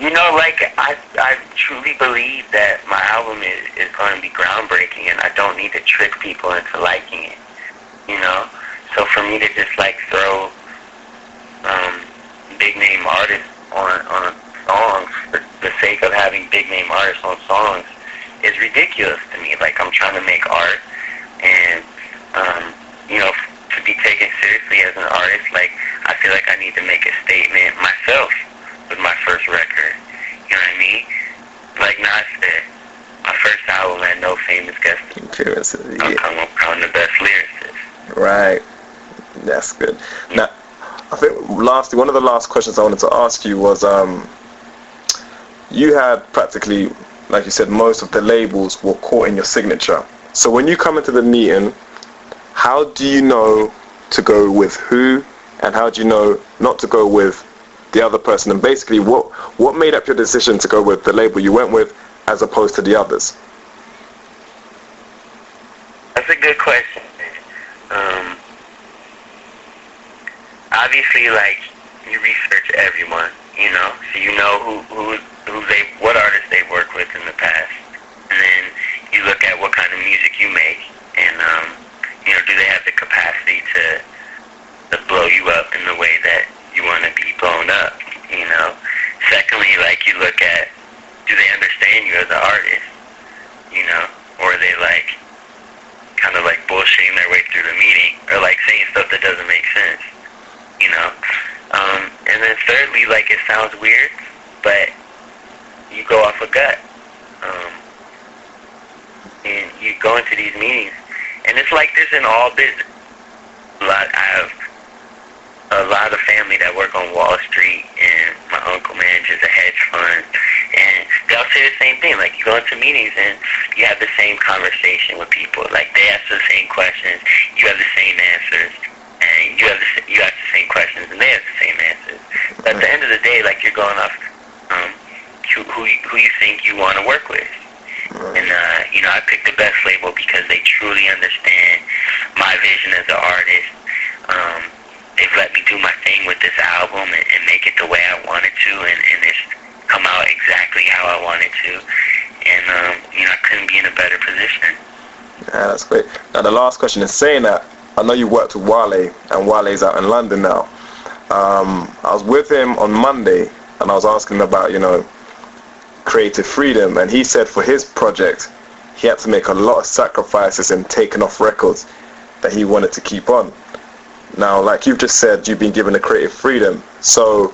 Like I truly believe that my album is going to be groundbreaking, and I don't need to trick people into liking it. So for me to just like throw big name artists on songs for the sake of having big name artists on songs is ridiculous to me. Like, I'm trying to make art, and to be taken seriously as an artist, like, I feel like I need to make a statement myself with my first record. You know what I mean? Like Nas said, my first album had no famous guest appearances. Yeah. I'm the best lyricist. Right. That's good. Now, I think lastly, one of the last questions I wanted to ask you was, you had practically, like you said, most of the labels were caught in your signature. So when you come into the meeting, how do you know to go with who, and how do you know not to go with the other person? And basically, what made up your decision to go with the label you went with as opposed to the others? That's a good question. Obviously, like, you research everyone, so you know what artists they've worked with in the past, and then you look at what kind of music you make, and do they have the capacity to blow you up in the way that you want to be blown up? Secondly, like, you look at, do they understand you as an artist? Or are they like kind of like bullshitting their way through the meeting, or like saying stuff that doesn't make sense? And then thirdly, like, it sounds weird, but you go off a gut. And you go into these meetings, and it's like this in all business. I have a lot of family that work on Wall Street, and my uncle manages a hedge fund, and they'll say the same thing. Like, you go into meetings and you have the same conversation with people. Like, they ask the same questions, you have the same answers, and you ask the same questions, and they have the same answers. But at the end of the day, like, you're going off who you think you want to work with. And I picked the best label because they truly understand my vision as an artist. They've let me do my thing with this album and make it the way I wanted to, and it's come out exactly how I wanted to. And I couldn't be in a better position. Yeah, that's great. Now, the last question is, saying that, I know you worked with Wale, and Wale's out in London now. I was with him on Monday, and I was asking him about, creative freedom, and he said for his project, he had to make a lot of sacrifices in taking off records that he wanted to keep on. Now, like you've just said, you've been given a creative freedom. So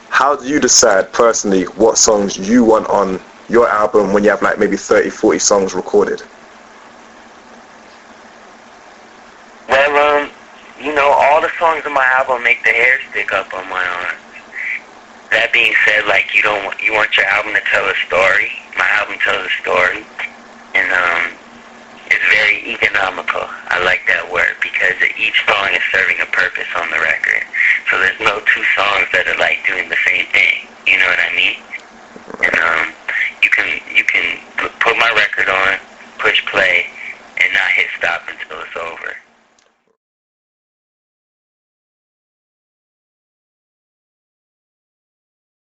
how do you decide personally what songs you want on your album when you have like maybe 30, 40 songs recorded? Well, all the songs on my album make the hair stick up on my arms. That being said, like, you want your album to tell a story. My album tells a story, and it's very economical. I like that word because each song is serving a purpose on the record. So there's no two songs that are like doing the same thing. You know what I mean? And you can put my record on, push play, and not hit stop until it's over.